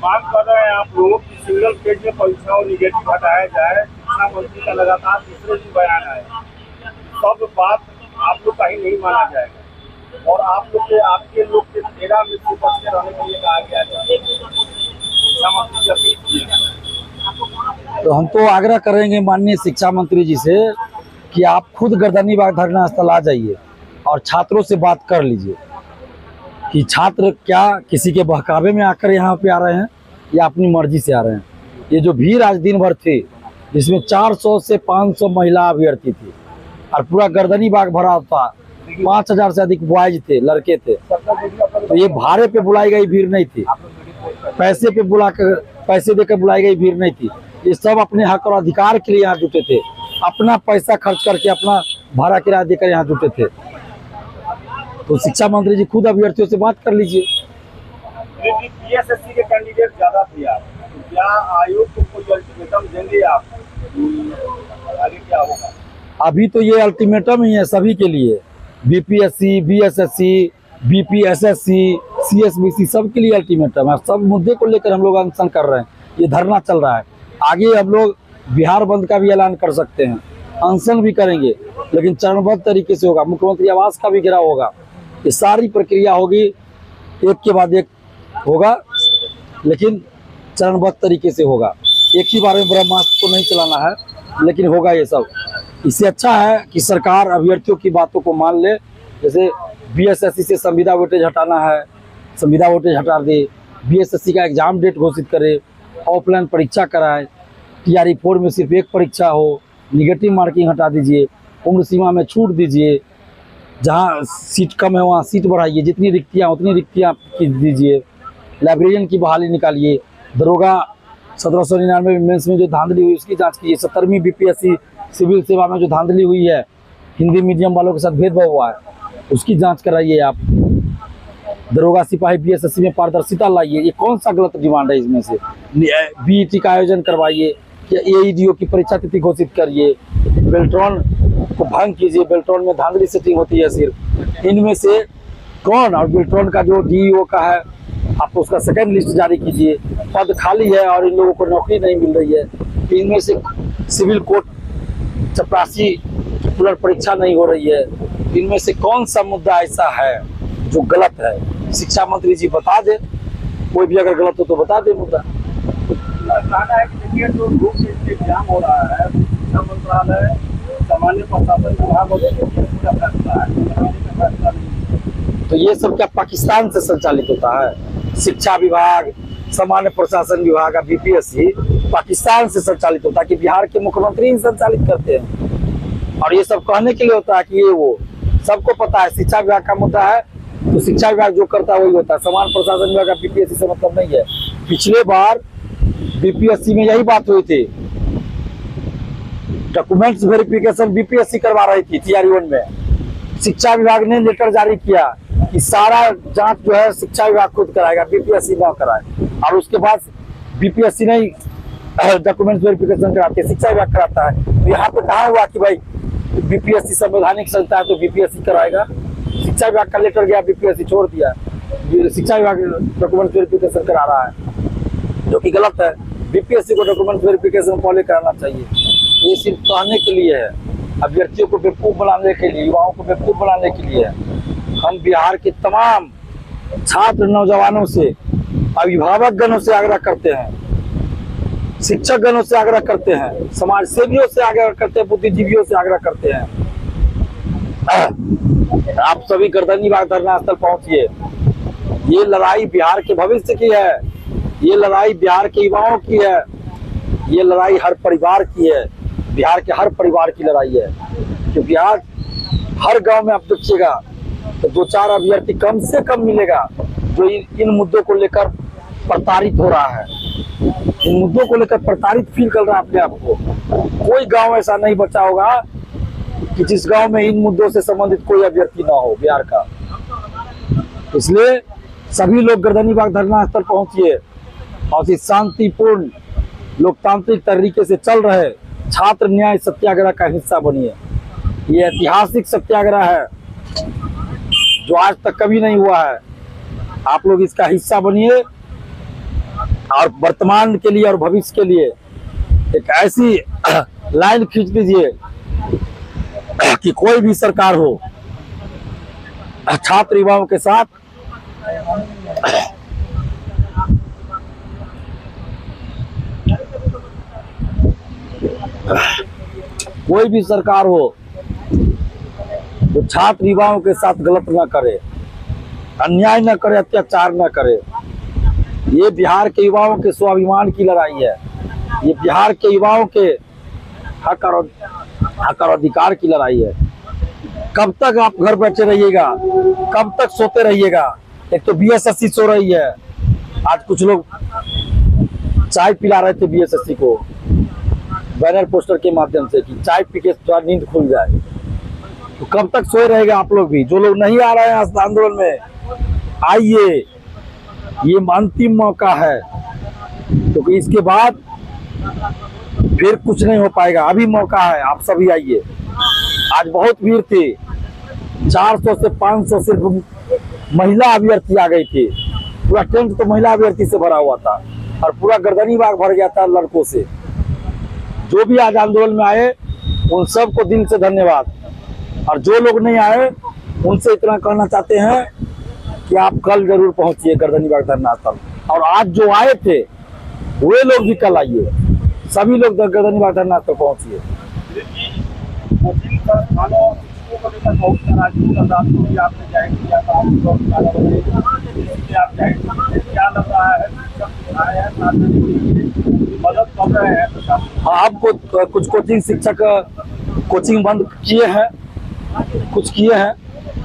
मांग कर रहे हैं आप लोग कि सिंगल पेज में परीक्षाओं निगेटिव हटाया जाए। शिक्षा मंत्री का लगातार तीसरे दिन बयान है, सब बात आप लोग का ही नहीं माना जाएगा और आप लोग के आपके लोग के तेरा में से बच के रहने के लिए कहा गया है। शिक्षा मंत्री से अपील की है। तो हम तो आग्रह करेंगे माननीय शिक्षा मंत्री जी से कि आप खुद गर्दनी बाग धरना स्थल आ जाइए और छात्रों से बात कर लीजिए कि छात्र क्या किसी के बहकावे में आकर यहाँ पे आ रहे हैं या अपनी मर्जी से आ रहे हैं। ये जो भीड़ आज दिन भर थी, जिसमें 400 से 500 महिला अभ्यर्थी थी और पूरा गर्दनी बाग भरा था, 5000 से अधिक बॉयज थे, लड़के थे। तो ये भाड़े पे बुलाई गई भीड़ नहीं थी, पैसे देकर बुलाई गई भीड़ नहीं थी। ये सब अपने हक और अधिकार के लिए यहाँ जुटे थे, अपना पैसा खर्च करके, अपना भाड़ा किराया देकर यहाँ जुटे थे। तो शिक्षा मंत्री जी खुद अभ्यर्थियों से बात कर लीजिए। बीएसएससी के कैंडिडेट ज्यादा थे आप, तो क्या आयोग को कोई अल्टीमेटम देंगे आप, आगे क्या होगा? अभी तो ये अल्टीमेटम ही है सभी के लिए, बीपीएससी, बीएसएससी, बीपीएसएससी, सीएसबीसी, सबके लिए अल्टीमेटम है। सब मुद्दे को लेकर हम लोग अनशन कर रहे हैं, ये धरना चल रहा है। आगे हम लोग बिहार बंद का भी ऐलान कर सकते हैं, अनशन भी करेंगे, लेकिन चरणबद्ध तरीके से होगा। मुख्यमंत्री आवास का भी घेराव होगा, ये सारी प्रक्रिया होगी, एक के बाद एक होगा, लेकिन चरणबद्ध तरीके से होगा। एक ही बार में ब्रह्मास्त्र को नहीं चलाना है, लेकिन होगा ये सब। इससे अच्छा है कि सरकार अभ्यर्थियों की बातों को मान ले। जैसे बीएसएससी से संविदा वेटेज हटाना है, संविदा वेटेज हटा दे, बीएसएससी का एग्जाम डेट घोषित करे, ऑफलाइन परीक्षा कराए, टीआरई 4 में सिर्फ एक परीक्षा हो, निगेटिव मार्किंग हटा दीजिए, उम्र सीमा में छूट दीजिए, जहाँ सीट कम है वहाँ सीट बढ़ाइए, जितनी रिक्तियाँ उतनी रिक्तियाँ दीजिए, लाइब्रेरियन की बहाली निकालिए, दरोगा 1799 मेंस में जो धांधली हुई उसकी जांच कीजिए, 70वीं बीपीएससी सिविल सेवा में जो धांधली हुई है, हिंदी मीडियम वालों के साथ भेदभाव हुआ है, उसकी जांच कराइए आप। दरोगा सिपाही बीएसएससी में पारदर्शिता लाइए। ये कौन सा गलत डिमांड है इसमें से? बीईटी का आयोजन करवाइए या एईडीओ की परीक्षा तिथि घोषित करिए, बेल्ट्रॉन को भंग कीजिए, बेल्ट्रॉन में धांधली सेटिंग होती है सिर्फ। इनमें से कौन, और बेल्ट्रॉन का जो डीईओ का है आप उसका सेकंड लिस्ट जारी कीजिए। पद खाली है और इन लोगों को नौकरी नहीं मिल रही है। इनमें से सिविल कोर्ट चपरासी की पुनर्परीक्षा नहीं हो रही है। इनमें से कौन सा मुद्दा ऐसा है जो गलत है? शिक्षा मंत्री जी बता दे, कोई भी अगर गलत हो तो बता दे मुद्दा। कहना है कि देखिए जो ग्रुप एग्जाम हो रहा है, शिक्षा मंत्रालय, सामान्य प्रशासन विभाग और पूरा फैसला है, तो ये सब क्या पाकिस्तान से संचालित होता है? शिक्षा विभाग, सामान्य प्रशासन विभाग, बीपीएससी पाकिस्तान से संचालित होता है कि बिहार के मुख्यमंत्री ही संचालित करते हैं? और ये सब कहने के लिए होता है कि ये वो, सबको पता है शिक्षा विभाग का मुद्दा है तो शिक्षा विभाग जो करता है वही होता है। सामान्य प्रशासन विभाग का बीपीएससी से मतलब नहीं है। पिछले बार बीपीएससी में यही बात हुई थी, डॉक्यूमेंट्स वेरिफिकेशन बीपीएससी करवा रही थी टीआरई 1 में। शिक्षा विभाग ने लेटर जारी किया कि सारा जांच जो है शिक्षा विभाग खुद कराएगा, बीपीएससी ना कराए। और उसके बाद बीपीएससी नहीं डॉक्यूमेंट्स वेरिफिकेशन कराते, शिक्षा विभाग कराता है। तो यहाँ पे कहा हुआ कि भाई बीपीएससी संवैधानिक संस्था है तो बीपीएससी कराएगा? शिक्षा विभाग का लेटर गया, बीपीएससी छोड़ दिया, शिक्षा विभाग डॉक्यूमेंट्स वेरिफिकेशन करा रहा है, जो कि गलत है। बीपीएससी को डॉक्यूमेंट्स वेरिफिकेशन पहले कराना चाहिए। ये सिर्फ कहने के लिए है, अभ्यर्थियों को बेवकूफ बनाने के लिए, युवाओं को बेवकूफ बनाने के लिए है। हम बिहार के तमाम छात्र नौजवानों से, अभिभावक गणों से आग्रह करते हैं, शिक्षक गणों से आग्रह करते हैं, समाज सेवियों से आग्रह करते हैं, बुद्धिजीवियों से आग्रह करते हैं, आप सभी गर्दनी बाग धरना स्थल पहुंचिए। ये लड़ाई बिहार के भविष्य की है, ये लड़ाई बिहार के युवाओं की है, ये लड़ाई हर परिवार की है, बिहार के हर परिवार की लड़ाई है। क्योंकि आज हर गांव में आप देखिएगा तो 2-4 अभ्यर्थी कम से कम मिलेगा जो इन मुद्दों को लेकर प्रताड़ित हो रहा है, इन मुद्दों को लेकर प्रताड़ित फील कर रहा है अपने आप को। कोई गांव ऐसा नहीं बचा होगा कि जिस गांव में इन मुद्दों से संबंधित कोई अभ्यर्थी ना हो बिहार का। इसलिए सभी लोग गर्दनी बाग धरना स्थल पहुंचिए और इस शांतिपूर्ण लोकतांत्रिक तरीके से चल रहे छात्र न्याय सत्याग्रह का हिस्सा बनिए। ये ऐतिहासिक सत्याग्रह है जो आज तक कभी नहीं हुआ है। आप लोग इसका हिस्सा बनिए और वर्तमान के लिए और भविष्य के लिए एक ऐसी लाइन खींच दीजिए कि कोई भी सरकार हो छात्र युवाओं के साथ कोई भी सरकार हो तो छात्र युवाओं के साथ गलत ना करे, अन्याय न करे, अत्याचार न करे। ये बिहार के युवाओं के स्वाभिमान की लड़ाई है, ये बिहार के युवाओं के हक और अधिकार की लड़ाई है। कब तक आप घर बैठे रहिएगा, कब तक सोते रहिएगा? एक तो बीएसएससी सो रही है, आज कुछ लोग चाय पिला रहे थे बीएसएससी को बैनर पोस्टर के माध्यम से कि चाय पी के थोड़ा नींद खुल जाए। तो कब तक सोए रहेगा आप लोग भी? जो लोग नहीं आ रहे हैं आंदोलन में, आइए, ये अंतिम मौका है, क्योंकि तो इसके बाद फिर कुछ नहीं हो पाएगा। अभी मौका है, आप सभी आइए। आज बहुत भीड़ थी, 400 से 500 सिर्फ महिला अभ्यर्थी आ गई थी। पूरा टेंट तो महिला अभ्यर्थी से भरा हुआ था और पूरा गर्दनी बाग भर गया था लड़कों से। जो भी आज आंदोलन में आए उन सबको दिल से धन्यवाद। और जो लोग नहीं आए उनसे इतना कहना चाहते हैं कि आप कल जरूर पहुंचिए गर्दनी बाग धरना स्थल। और आज जो आए थे वे लोग भी कल आइए, सभी लोग गर्दनी बाग धरना स्थल पहुंचिए। हाँ, आपको कुछ कोचिंग शिक्षक कोचिंग बंद किए हैं, कुछ किए हैं,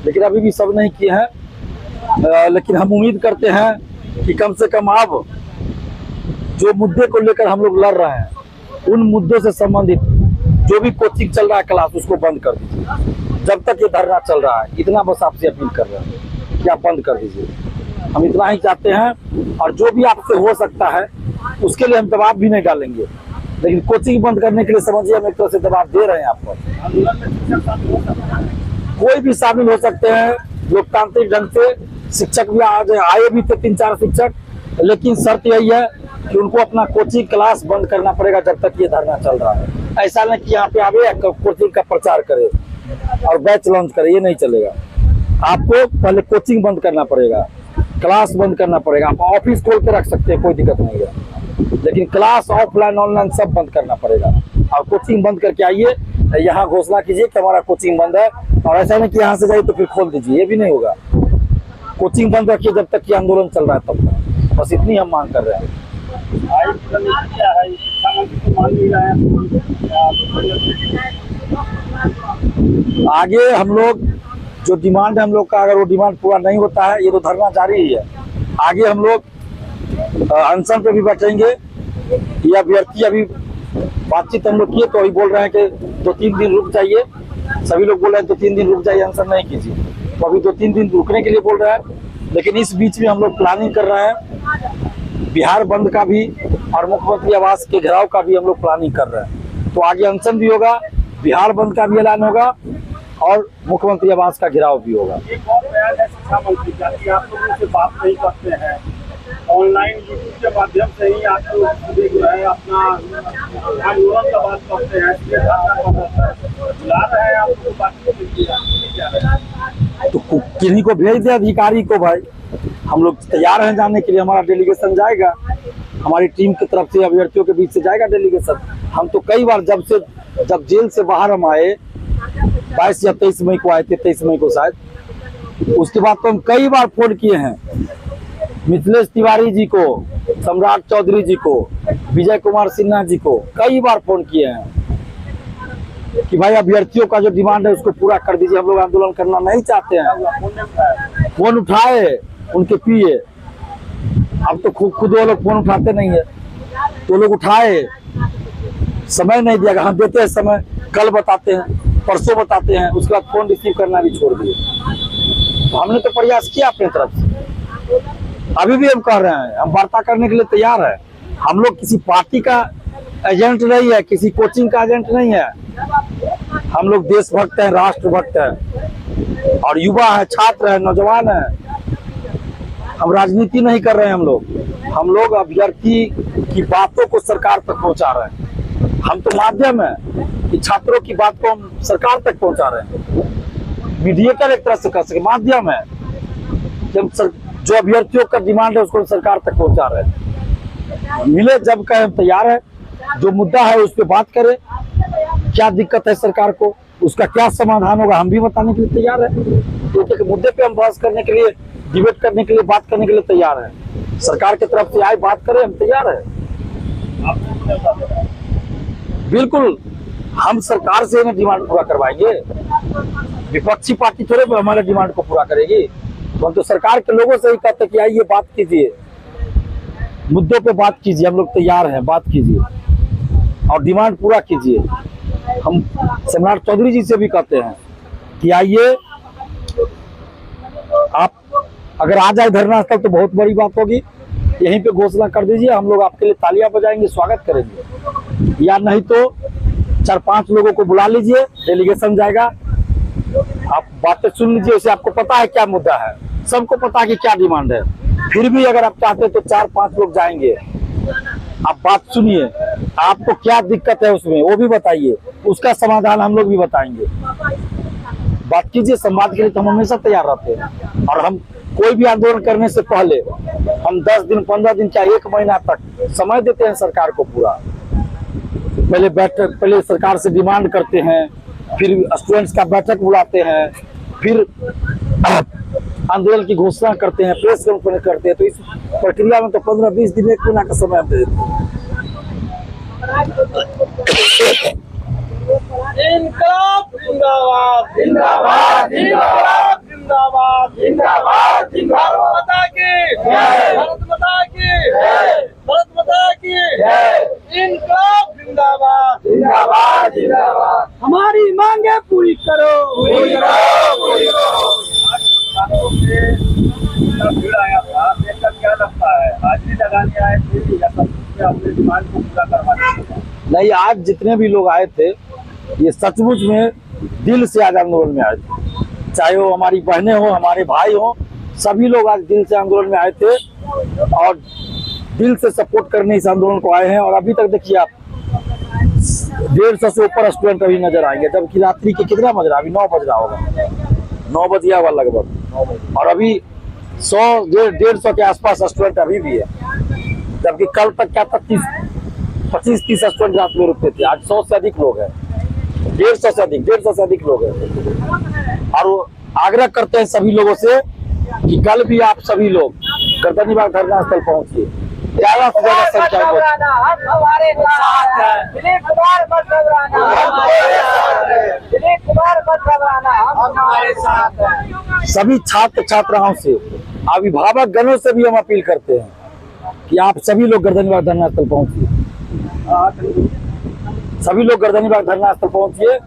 लेकिन अभी भी सब नहीं किए हैं। लेकिन हम उम्मीद करते हैं कि कम से कम अब जो मुद्दे को लेकर हम लोग लड़ रहे हैं उन मुद्दों से संबंधित जो भी कोचिंग चल रहा है क्लास, उसको बंद कर दीजिए। जब तक ये धरना चल रहा है, इतना बस आपसे अपील कर रहे हैं कि आप बंद कर दीजिए। हम इतना ही चाहते हैं, और जो भी आपसे हो सकता है उसके लिए हम दबाव भी नहीं डालेंगे, लेकिन कोचिंग बंद करने के लिए समझिए हम एक तरह से दबाव दे रहे हैं आपको। कोई भी शामिल हो सकते हैं लोकतांत्रिक ढंग से। शिक्षक भी आज आए भी थे 3-4 शिक्षक, लेकिन शर्त यही है कि उनको अपना कोचिंग क्लास बंद करना पड़ेगा जब तक ये धरना चल रहा है। ऐसा नहीं कि यहाँ पे आवे कोचिंग का प्रचार करे और बैच लॉन्च करे, ये नहीं चलेगा। आपको पहले कोचिंग बंद करना पड़ेगा, क्लास बंद करना पड़ेगा। आप ऑफिस खोल के रख सकते हैं, कोई दिक्कत नहीं है, लेकिन क्लास ऑफलाइन ऑनलाइन सब बंद करना पड़ेगा। और कोचिंग बंद करके आइए, यहाँ घोषणा कीजिए कि हमारा कोचिंग बंद है। और ऐसा नहीं कि यहाँ से जाइए तो फिर खोल दीजिए, ये भी नहीं होगा। कोचिंग बंद रखिए जब तक कि आंदोलन चल रहा है तब तक। बस इतनी हम मांग कर रहे हैं। आगे हम लोग जो डिमांड है हम लोग का, अगर वो डिमांड पूरा नहीं होता है, ये तो धरना जारी ही है। आगे हम लोग अनशन पे भी बैठेंगे। ये अभ्यर्थी अभी बातचीत हम लोग किए तो अभी बोल रहे हैं कि 2-3 दिन रुक जाइए। सभी लोग बोल रहे हैं 2-3 दिन रुक जाइए, अनशन नहीं कीजिए। तो अभी 2-3 दिन रुकने के लिए बोल रहे हैं। लेकिन इस बीच में हम लोग प्लानिंग कर रहे हैं बिहार बंद का भी और मुख्यमंत्री आवास के घेराव का भी हम लोग प्लानिंग कर रहे हैं। तो आगे अनशन भी होगा, बिहार बंद का भी ऐलान होगा और मुख्यमंत्री आवास का घेराव भी होगा। एक और बयान है शिक्षा मंत्री का कि आप लोग उनसे बात नहीं करते हैं, ऑनलाइन यूट्यूब के माध्यम से ही आप लोग देख रहे हैं, अपना आंदोलन का बात करते हैं, बुला रहे हैं आपको बात करने के लिए। तो किन्हीं को भेज दे अधिकारी को भाई, हम लोग तैयार हैं जाने के लिए। हमारा डेलीगेशन जाएगा, हमारी टीम की तरफ से अभ्यर्थियों के बीच से जाएगा डेलीगेशन। हम तो कई बार जब जेल से बाहर हम आए 22 या 23 मई को आए थे, 23 मई को शायद, उसके बाद तो हम कई बार फोन किए हैं मिथिलेश तिवारी जी को, सम्राट चौधरी जी को, विजय कुमार सिन्हा जी को, कई बार फोन किए हैं कि भाई अभ्यर्थियों का जो डिमांड है उसको पूरा कर दीजिए, हम लोग आंदोलन करना नहीं चाहते हैं। फोन उठाए उनके पिए, अब तो खुद वो लोग फोन उठाते नहीं है, तो लोग उठाए, समय नहीं दिया। हम देते हैं समय, कल बताते हैं, परसों बताते हैं, उसके बाद फोन रिसीव करना भी छोड़ दिए। तो हमने तो प्रयास किया अपने तरफ से, अभी भी हम कह रहे हैं हम वार्ता करने के लिए तैयार है। हम लोग किसी पार्टी का एजेंट नहीं है, किसी कोचिंग का एजेंट नहीं है। हम लोग देशभक्त हैं, राष्ट्रभक्त हैं और युवा है, छात्र है, नौजवान है। हम राजनीति नहीं कर रहे हैं। हम लोग अभ्यर्थी की बातों को सरकार तक पहुंचा रहे हैं। हम तो माध्यम है कि छात्रों की बात को हम सरकार तक पहुंचा रहे हैं। मीडिएटर एक तरह से कह सके, माध्यम है कि हम जो अभ्यर्थियों का डिमांड है उसको सरकार तक पहुंचा रहे हैं। मिले जब कहे हम तैयार है, जो मुद्दा है उस पर बात करें, क्या दिक्कत है सरकार को, उसका क्या समाधान होगा, हम भी बताने के लिए तैयार है। एक मुद्दे पे हम बहस करने के लिए, डिबेट करने के लिए, बात करने के लिए तैयार है। सरकार की तरफ से आए बात करें, हम तैयार है। बिल्कुल, हम सरकार से ना डिमांड पूरा करवाएंगे। विपक्षी पार्टी थोड़े हमारे डिमांड को पूरा करेगी। हम तो सरकार के लोगों से ही कहते कि आइए बात कीजिए, मुद्दों पे बात कीजिए, हम लोग तैयार हैं, बात कीजिए और डिमांड पूरा कीजिए। हम सम्राट चौधरी जी से भी कहते हैं कि आइए, आप अगर आ जाए धरना स्थल तो बहुत बड़ी बात होगी। यहीं पे घोषणा कर दीजिए, हम लोग आपके लिए तालियां बजाएंगे, स्वागत करेंगे। या नहीं तो 4-5 लोगों को बुला लीजिए, डेलीगेशन जाएगा, आप बातें सुन लीजिए। उसे आपको पता है क्या मुद्दा है, सबको पता है कि क्या डिमांड है। फिर भी अगर आप चाहते तो 4-5 लोग जाएंगे, आप बात सुनिए, आपको क्या दिक्कत है उसमें वो भी बताइए, उसका समाधान हम लोग भी बताएंगे। बात कीजिए, संवाद के लिए तो हम हमेशा तैयार रहते हैं। और हम कोई भी आंदोलन करने से पहले हम 10 दिन, 15 दिन, क्या 1 महीना तक समय देते हैं सरकार को पूरा। पहले सरकार से डिमांड करते हैं, फिर स्टूडेंट्स का बैठक बुलाते हैं, फिर आंदोलन की घोषणा करते हैं, प्रेस कॉन्फ्रेंस करते हैं। तो इस प्रक्रिया में तो 15-20 दिन, 1 महीना का समय हम दे देते हैं। इनकलाब जिंदाबाद, जिंदाबाद, जिंदाबाद, जिंदाबाद, जिंदाबाद, जिंदाबाद। भारत माता की जय, भारत माता की जय, भारत माता की जय। इनकलाब जिंदाबाद, जिंदाबाद, जिंदाबाद। हमारी मांगे पूरी करो, पूरी करो, पूरी करो। भीड़ आया था, देखकर क्या लगता है? हाजिरी लगाने आए थे या सब अपने डिमांड को पूरा करवाने? नहीं, आज जितने भी लोग आए थे ये सचमुच में दिल से आज आंदोलन में आए थे। चाहे वो हमारी बहनें हो, हमारे भाई हो, सभी लोग आज दिल से आंदोलन में आए थे और दिल से सपोर्ट करने इस आंदोलन को आए हैं। और अभी तक देखिए आप 150 से ऊपर स्टूडेंट अभी नजर आएंगे, जबकि रात्रि के कितना बज रहा है? अभी 9 बज रहा होगा, 9 बज गया हुआ लगभग। और अभी 100-150 के आसपास स्टूडेंट अभी भी है, जबकि कल तक क्या था 25-30 स्टूडेंट रात में रुकते थे। आज 100 से अधिक लोग हैं, 150 से अधिक लोग हैं। और आग्रह करते हैं सभी लोगों से कि कल भी आप सभी लोग गर्दनी बाग धरना स्थल पहुंचिए, ज्यादा से ज्यादा संख्या में। हम हमारे साथ हैं, दिलीप कुमार मत घबराना, दिलीप कुमार मत घबराना, हम हमारे साथ हैं। सभी छात्र छात्राओं से, अभिभावक गणों से भी हम अपील करते हैं कि आप सभी लोग गर्दनी बाग धरना स्थल पहुंचिए, सभी लोग गर्दनी बाग धरना स्थल पहुंचिए,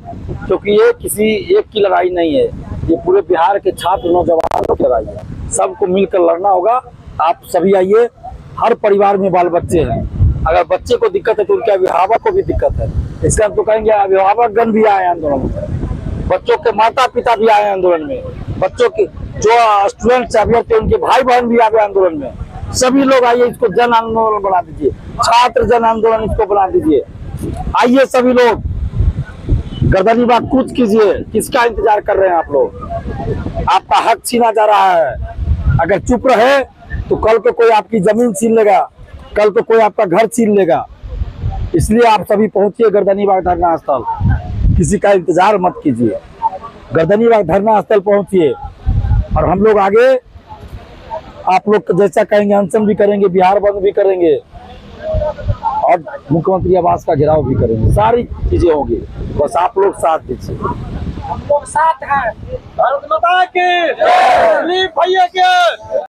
क्योंकि ये किसी एक की लड़ाई नहीं है, ये पूरे बिहार के छात्र नौजवानों की लड़ाई है। सबको मिलकर लड़ना होगा। आप सभी आइए, हर परिवार में बाल बच्चे हैं, अगर बच्चे को दिक्कत है तो उनके अभिभावक को भी दिक्कत है। इसका हम तो कहेंगे अभिभावक गण भी आए आंदोलन में, बच्चों के माता पिता भी आए आंदोलन में, बच्चों के जो स्टूडेंट्स अभ्यर्थी उनके भाई बहन भी आए आंदोलन में। सभी लोग आइए, इसको जन आंदोलन बना दीजिए, छात्र जन आंदोलन इसको बना दीजिए। आइए सभी लोग गर्दनी बाग कूच कीजिए। किसका इंतजार कर रहे हैं आप लोग? आपका हक छीना जा रहा है। अगर चुप रहे तो कल को कोई आपकी जमीन छीन लेगा, कल को कोई आपका घर छीन लेगा। इसलिए आप सभी पहुंचिए गर्दनी बाग धरना स्थल, किसी का इंतजार मत कीजिए, गर्दनी बाग धरना स्थल पहुंचिए। और हम लोग आगे आप लोग जैसा कहेंगे अनशन भी करेंगे, बिहार बंद भी करेंगे और मुख्यमंत्री आवास का घेराव भी करेंगे। सारी चीजें होंगी, बस आप लोग साथ दीजिए। हम लोग साथ हैं। भारत माता की जय, दिलीप भैया के